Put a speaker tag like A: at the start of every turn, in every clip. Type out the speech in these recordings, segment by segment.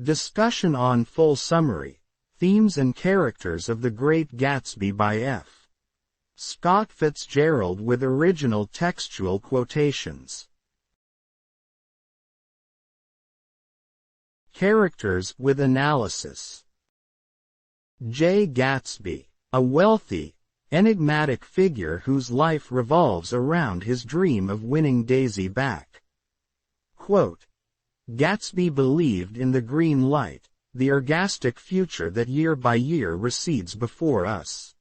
A: Discussion on full summary, themes and characters of The Great Gatsby by F. Scott Fitzgerald with original textual quotations. Characters with analysis. J. Gatsby, a wealthy, enigmatic figure whose life revolves around his dream of winning Daisy back. Quote, Gatsby believed in the green light, the ergastic future that year by year recedes before us.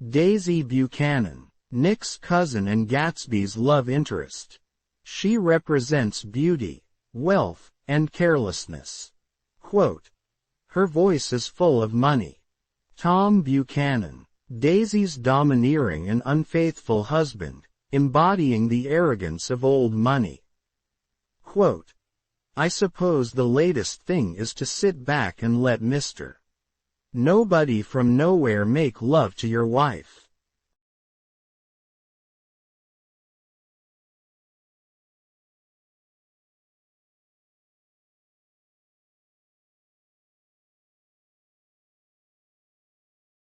A: Daisy Buchanan, Nick's cousin and Gatsby's love interest. She represents beauty, wealth, and carelessness. Quote, her voice is full of money. Tom Buchanan, Daisy's domineering and unfaithful husband, embodying the arrogance of old money. Quote, I suppose the latest thing is to sit back and let Mr. Nobody from nowhere make love to your wife.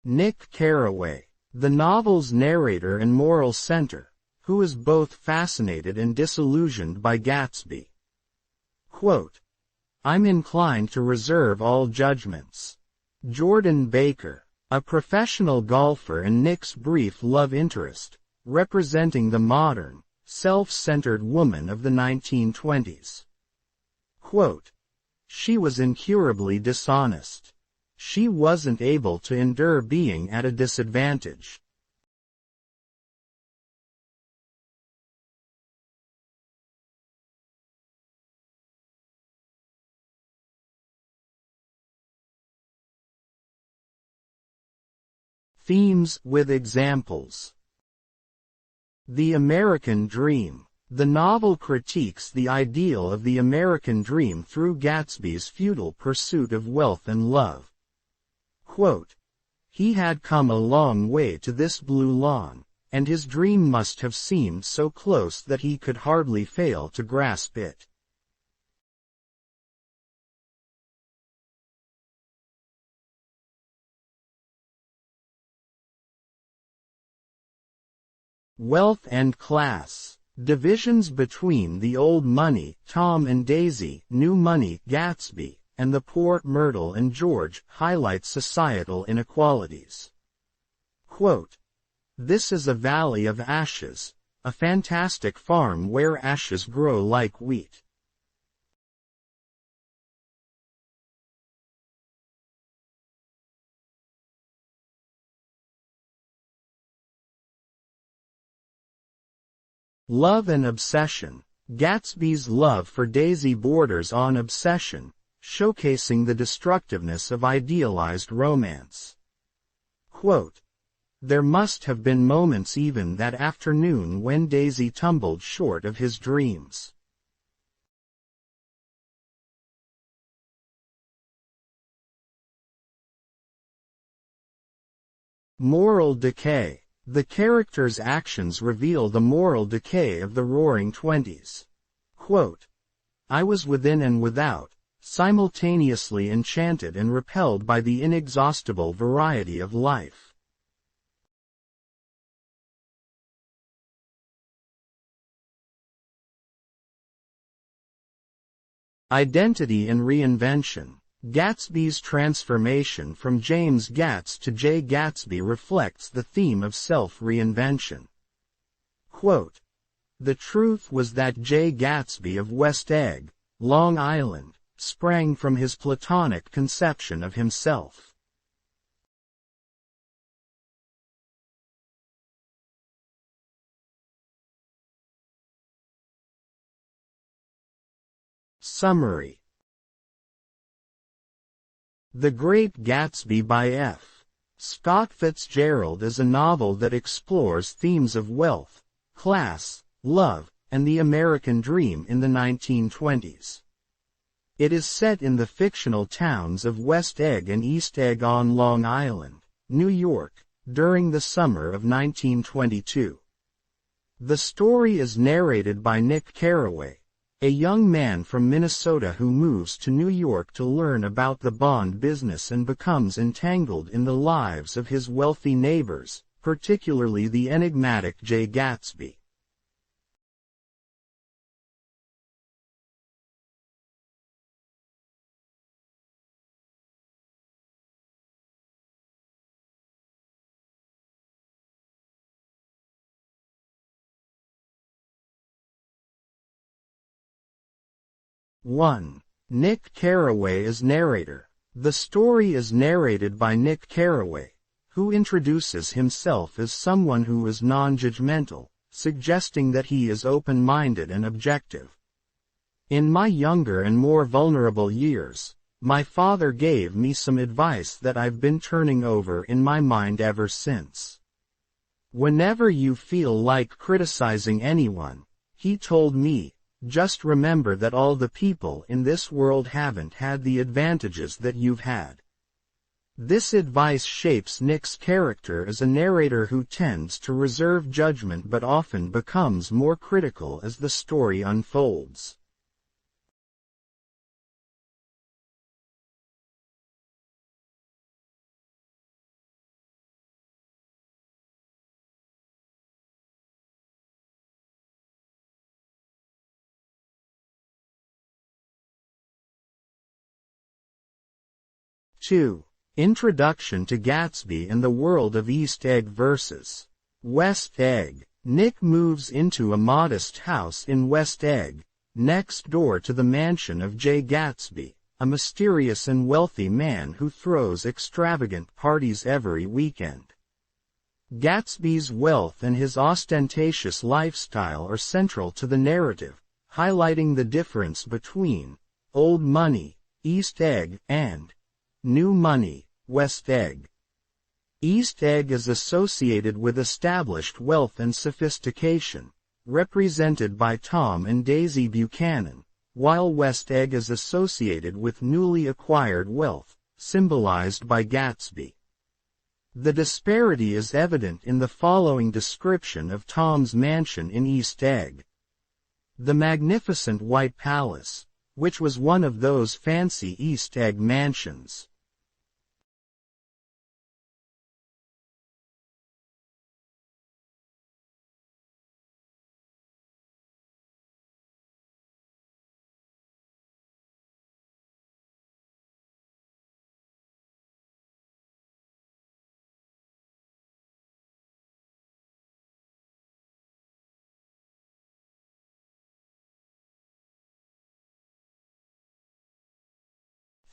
A: Nick Carraway, the novel's narrator and moral center, who is both fascinated and disillusioned by Gatsby. Quote, I'm inclined to reserve all judgments. Jordan Baker, a professional golfer and Nick's brief love interest, representing the modern, self-centered woman of the 1920s. Quote, she was incurably dishonest. She wasn't able to endure being at a disadvantage. Themes with examples. The American Dream. The novel critiques the ideal of the American dream through Gatsby's futile pursuit of wealth and love. Quote, he had come a long way to this blue lawn, and his dream must have seemed so close that he could hardly fail to grasp it. Wealth and class. Divisions between the old money, Tom and Daisy, new money, Gatsby, and the poor, Myrtle and George, highlight societal inequalities. Quote, this is a valley of ashes, a fantastic farm where ashes grow like wheat. Love and obsession. Gatsby's love for Daisy borders on obsession, showcasing the destructiveness of idealized romance. Quote, there must have been moments even that afternoon when Daisy tumbled short of his dreams. Moral decay. The character's actions reveal the moral decay of the Roaring Twenties. Quote, I was within and without, simultaneously enchanted and repelled by the inexhaustible variety of life. Identity and reinvention. Gatsby's transformation from James Gatz to J. Gatsby reflects the theme of self-reinvention. Quote, the truth was that J. Gatsby of West Egg, Long Island, sprang from his Platonic conception of himself. Summary. The Great Gatsby by F. Scott Fitzgerald is a novel that explores themes of wealth, class, love, and the American dream in the 1920s. It is set in the fictional towns of West Egg and East Egg on Long Island, New York, during the summer of 1922. The story is narrated by Nick Carraway, a young man from Minnesota who moves to New York to learn about the bond business and becomes entangled in the lives of his wealthy neighbors, particularly the enigmatic J. Gatsby. One. Nick Carraway as narrator. The story is narrated by Nick Carraway, who introduces himself as someone who is non-judgmental, suggesting that he is open-minded and objective. In my younger and more vulnerable years, my father gave me some advice that I've been turning over in my mind ever since. Whenever you feel like criticizing anyone, he told me, just remember that all the people in this world haven't had the advantages that you've had. This advice shapes Nick's character as a narrator who tends to reserve judgment but often becomes more critical as the story unfolds. Two. Introduction to Gatsby and the world of East Egg versus West Egg. Nick moves into a modest house in West Egg, next door to the mansion of J. Gatsby, a mysterious and wealthy man who throws extravagant parties every weekend. Gatsby's wealth and his ostentatious lifestyle are central to the narrative, highlighting the difference between old money, East Egg, and new money, West Egg. East Egg is associated with established wealth and sophistication, represented by Tom and Daisy Buchanan, while West Egg is associated with newly acquired wealth, symbolized by Gatsby. The disparity is evident in the following description of Tom's mansion in East Egg. The magnificent White Palace, which was one of those fancy East Egg mansions.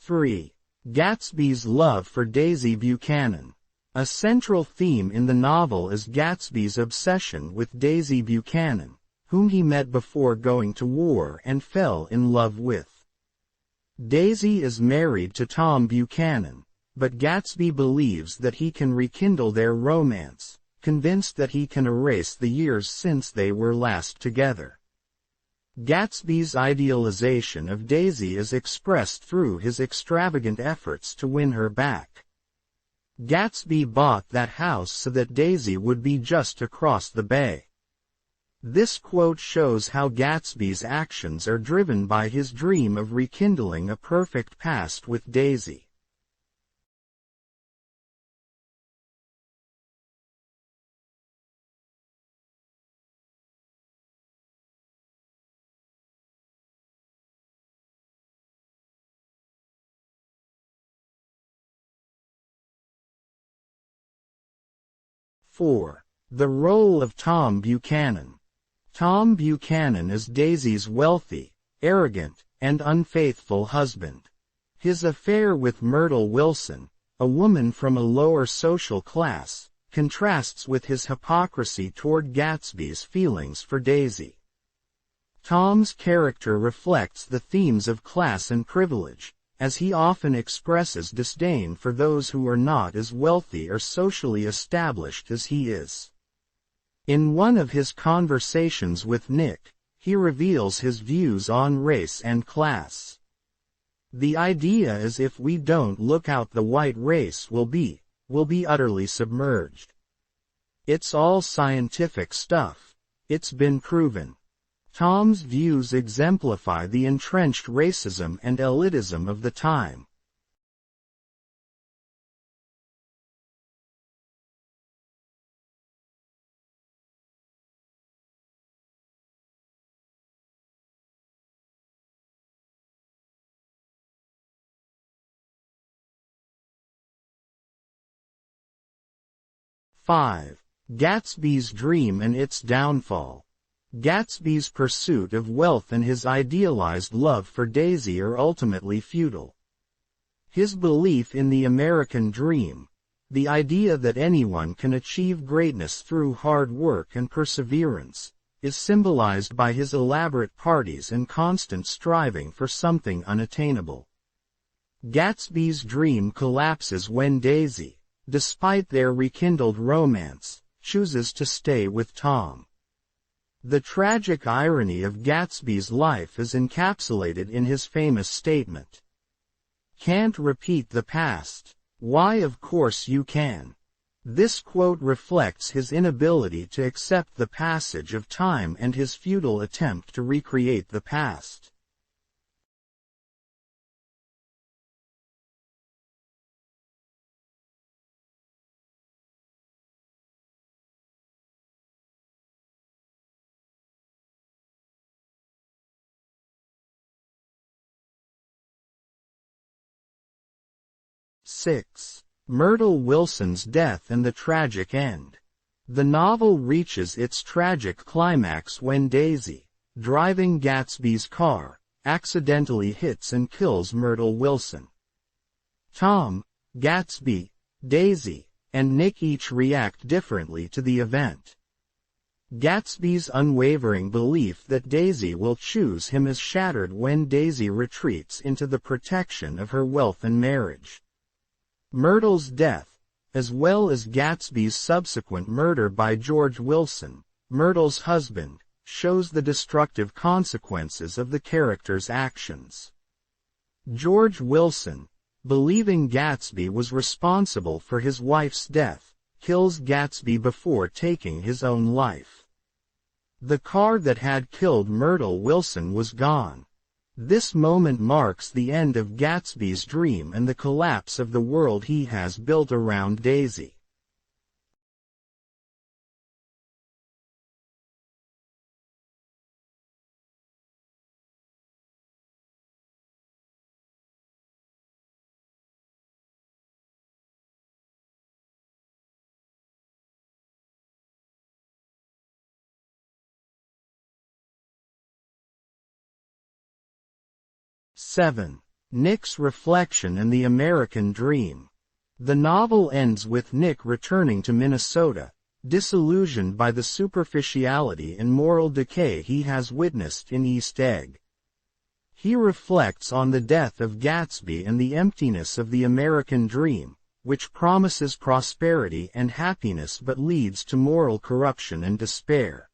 A: Three. Gatsby's love for Daisy Buchanan. A central theme in the novel is Gatsby's obsession with Daisy Buchanan, whom he met before going to war and fell in love with. Daisy is married to Tom Buchanan, but Gatsby believes that he can rekindle their romance, convinced that he can erase the years since they were last together. Gatsby's idealization of Daisy is expressed through his extravagant efforts to win her back. Gatsby bought that house so that Daisy would be just across the bay. This quote shows how Gatsby's actions are driven by his dream of rekindling a perfect past with Daisy. Four. The role of Tom Buchanan. Tom Buchanan is Daisy's wealthy, arrogant, and unfaithful husband. His affair with Myrtle Wilson, a woman from a lower social class, contrasts with his hypocrisy toward Gatsby's feelings for Daisy. Tom's character reflects the themes of class and privilege, as he often expresses disdain for those who are not as wealthy or socially established as he is. In one of his conversations with Nick, he reveals his views on race and class. The idea is if we don't look out, the white race will be will be utterly submerged. It's all scientific stuff. It's been proven. Tom's views exemplify the entrenched racism and elitism of the time. Five. Gatsby's dream and its downfall. Gatsby's pursuit of wealth and his idealized love for Daisy are ultimately futile. His belief in the American dream, the idea that anyone can achieve greatness through hard work and perseverance, is symbolized by his elaborate parties and constant striving for something unattainable. Gatsby's dream collapses when Daisy, despite their rekindled romance, chooses to stay with Tom. The tragic irony of Gatsby's life is encapsulated in his famous statement, "Can't repeat the past. Why, of course you can." This quote reflects his inability to accept the passage of time and his futile attempt to recreate the past. Six. Myrtle Wilson's death and the tragic end. The novel reaches its tragic climax when Daisy, driving Gatsby's car, accidentally hits and kills Myrtle Wilson. Tom, Gatsby, Daisy, and Nick each react differently to the event. Gatsby's unwavering belief that Daisy will choose him is shattered when Daisy retreats into the protection of her wealth and marriage. Myrtle's death, as well as Gatsby's subsequent murder by George Wilson, Myrtle's husband, shows the destructive consequences of the character's actions. George Wilson, believing Gatsby was responsible for his wife's death, kills Gatsby before taking his own life. The car that had killed Myrtle Wilson was gone. This moment marks the end of Gatsby's dream and the collapse of the world he has built around Daisy. Seven. Nick's reflection and the American dream. The novel ends with Nick returning to Minnesota, disillusioned by the superficiality and moral decay he has witnessed in East Egg. He reflects on the death of Gatsby and the emptiness of the American dream, which promises prosperity and happiness but leads to moral corruption and despair.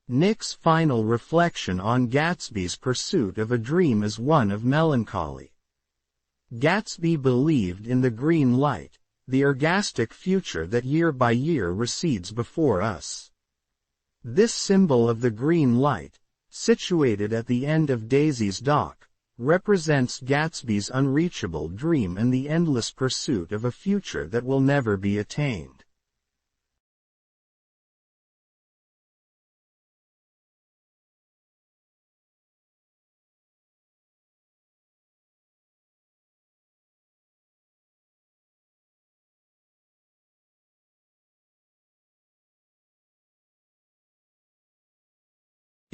A: Nick's final reflection on Gatsby's pursuit of a dream is one of melancholy. Gatsby believed in the green light, the ergastic future that year by year recedes before us. This symbol of the green light, situated at the end of Daisy's dock, represents Gatsby's unreachable dream and the endless pursuit of a future that will never be attained.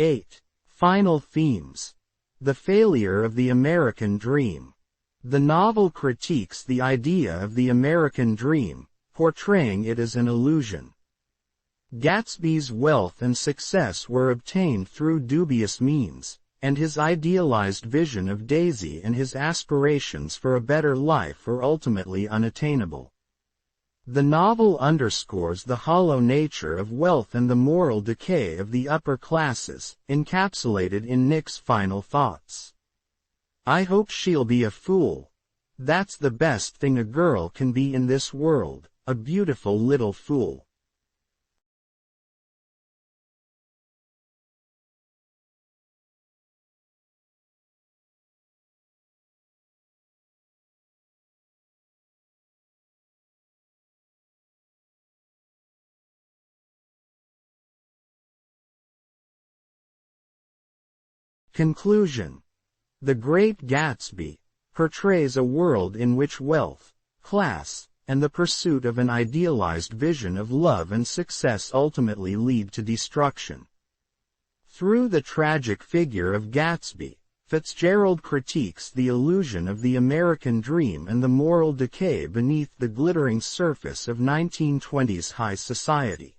A: Eight. Final themes. The failure of the American dream. The novel critiques the idea of the American dream, portraying it as an illusion. Gatsby's wealth and success were obtained through dubious means, and his idealized vision of Daisy and his aspirations for a better life are ultimately unattainable. The novel underscores the hollow nature of wealth and the moral decay of the upper classes, encapsulated in Nick's final thoughts. "I hope she'll be a fool. That's the best thing a girl can be in this world, a beautiful little fool. Conclusion. The Great Gatsby portrays a world in which wealth, class, and the pursuit of an idealized vision of love and success ultimately lead to destruction. Through the tragic figure of Gatsby, Fitzgerald critiques the illusion of the American dream and the moral decay beneath the glittering surface of 1920s high society.